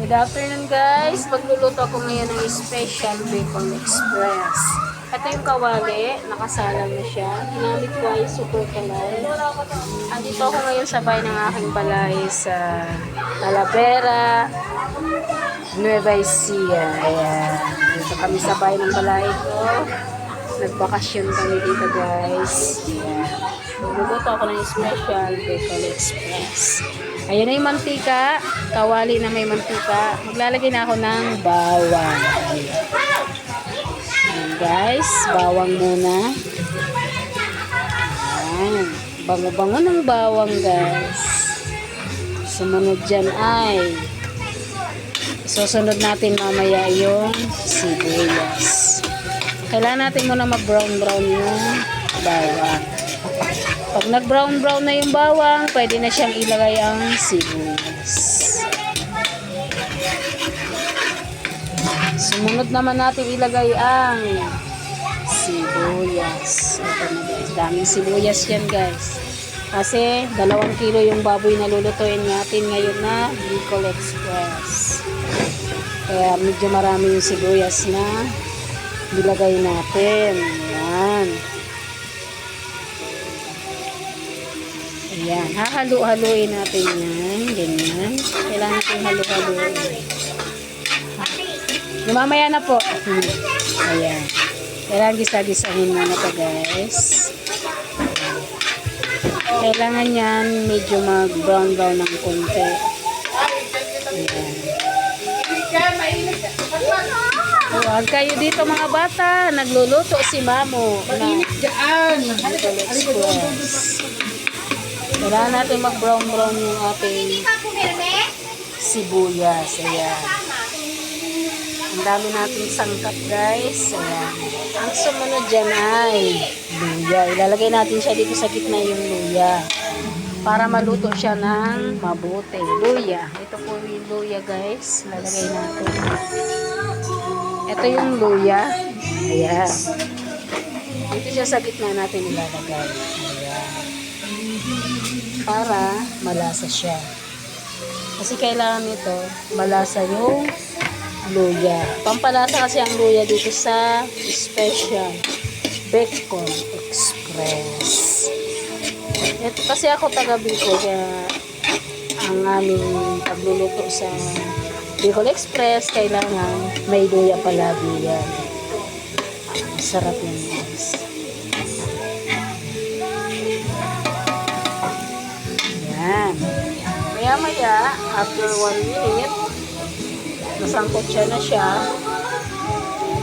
Good afternoon guys. Magluluto ako ngayon ng special bacon express. Ito yung kawali, nakasalang na siya. Ginamit ko ay super kalay. Andito ako ngayon sa bahay ng aking balay sa Talavera, Nueva Ecija. Ayan. Dito kami sa bahay ng balay ko. Nagbakasyon kami dito guys. Ayan. Magluluto ako ng special bacon express. Ayan na yung mantika. Kawali na may mantika. Maglalagay na ako ng bawang. Ayan guys. Bawang muna. Ayan. Bango-bango ng bawang guys. Sumunod dyan ay susunod natin mamaya yung sibuyas. Kailangan natin muna mag-brown-brown yung bawang. Pag nag-brown-brown na yung bawang, pwede na siyang ilagay ang sibuyas. Sumunod naman natin ilagay ang sibuyas. Ito na guys. Daming sibuyas yan guys. Kasi 2 kilo yung baboy na lulutuin natin ngayon na Bicol Express. Kaya medyo marami yung sibuyas na nilagay natin. Ayan. Ayan. Hahalo-haloin natin yan. Ganyan. Kailangan natin halo-haloin. Mamaya na po. Ayan. Kailangan gisa-gisahin muna ito guys. Kailangan yan medyo mag-brown-brown ng konti. Ayan. Huwag kayo dito mga bata. Nagluluto si Mamo. Mainit dyan. Kailangan natin mag-brown-brown yung ating sibuyas. Ayan. Ang dami nating sangkap guys. Ayan. Ang sumunod dyan ay luya. Ilalagay natin siya dito sa gitna yung luya. Para maluto siya ng mabuti. Luya. Ito po yung luya guys. Ilalagay natin. Ito yung luya. Ayan. Dito siya sa gitna natin ilalagay. Ayan. Para malasa siya. Kasi kailangan nito malasa yung luya. Pampalasa kasi ang luya dito sa special Bacon Express. Ito kasi ako taga Bicol kaya ang aming pagluluto sa Bicol Express kailangan may luya palagi yan. Sarap yan guys. Yan. Maya-maya, after 1 minute, nasangkot siya na siya.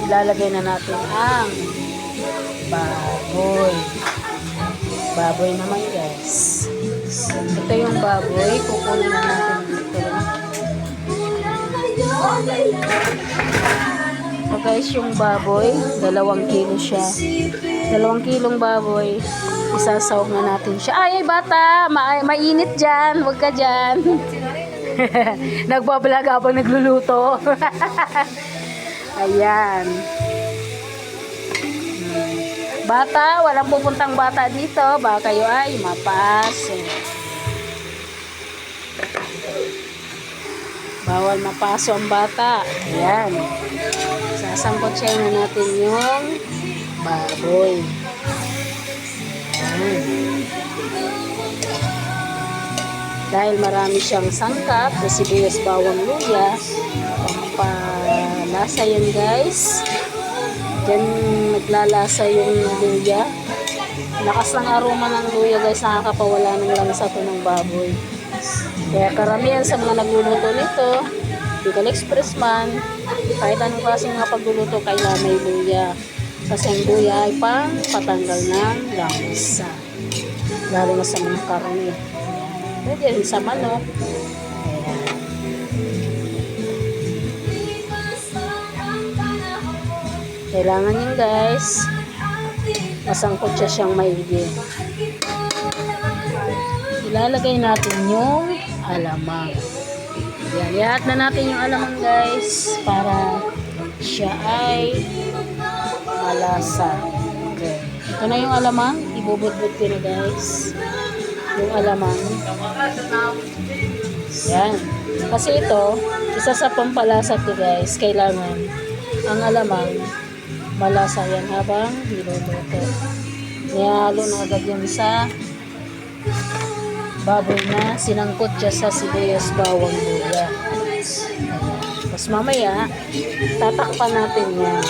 Ilalagay na natin ang baboy. Baboy naman guys. Ito yung baboy. Kukunin na natin dito. So guys, yung baboy, 2 kilo siya. 2 kilong baboy. Isasawag na natin siya. Ay, bata! Mainit dyan. Huwag ka dyan. Nagbabalag habang nagluluto. Ayan. Bata, walang pupuntang bata dito. Baka kayo ay mapaso. Bawal mapaso ang bata. Ayan. Sasangkot siya na natin yung baboy. Ayan. Dahil marami siyang sangkap, sibuyas, bawang, luya, pampalasa yan guys. Diyan naglalasa yung luya. Lakas ng aroma ng luya guys, nakakapawala ng lansa to ng baboy. Kaya karamihan sa mga nagluluto nito, Bicol Express man, kahit anong klaseng mga pagluluto, kailangan may luya. Kasi ang luya ay pang patanggal ng lansa. Lalo na sa mga karne. Pwede rin sa manok. Ayan. Kailangan yun guys. Masangkot siya siyang maigi. Ilalagay natin yung alamang. Ayan. Ihahat na natin yung alamang guys. Para siya ay malasa. Okay. Ito na yung alamang. Ibubudbud ko na guys. Yung alamang. Yan. Kasi ito, isa sa pampalasa to guys, kailangan ang alamang malasa yan habang niluluto. Nihalo na agad yan sa baboy na sinangkot siya sa sibuyas, bawang, luya. Tapos mamaya, tatakpan natin yan.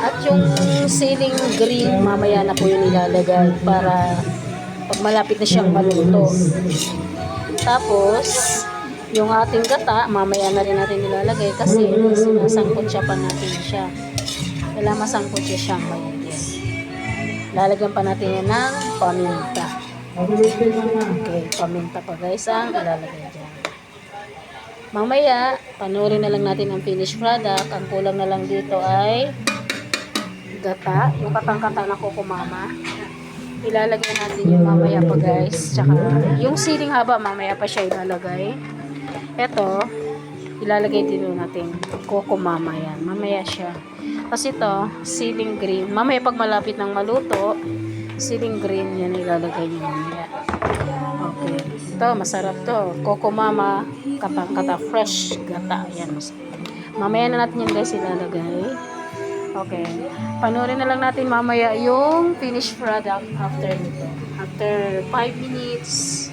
At yung siling green, mamaya na po yun ilalagay para pag malapit na siyang maluto. Tapos, yung ating gata, mamaya na rin natin ilalagay kasi sinasangkot siya pa natin siya. Kailangan masangkot siya siyang maigi. Lalagyan pa natin yan ng paminta. Okay, paminta pa guys ang ilalagay dyan. Mamaya, panoorin na lang natin ang finished product. Ang kulang na lang dito ay gata, yung katang-kata na kukumama. Ilalagay natin yung mamaya pa guys. Tsaka yung siling haba mamaya pa siya ilalagay. Ito, ilalagay dito natin kukumama yan. Mamaya siya. Kasi ito, siling green. Mamaya pag malapit ng maluto, siling green yan ilalagay niyo mamaya. Okay. Ito, masarap to. Kukumama, katang-kata, fresh gata. Yan, masarap. Mamaya na natin yan guys ilalagay. Okay. Panoorin na lang natin mamaya yung finished product after nito. After 5 minutes,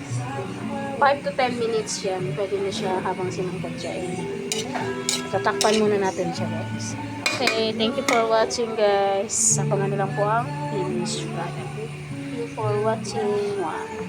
5 to 10 minutes yan. Pwede na siya habang sinangkot siya. Tatakpan muna natin siya guys. Okay. Thank you for watching guys. Abangan na lang po ang finished product. Thank you for watching. Wow.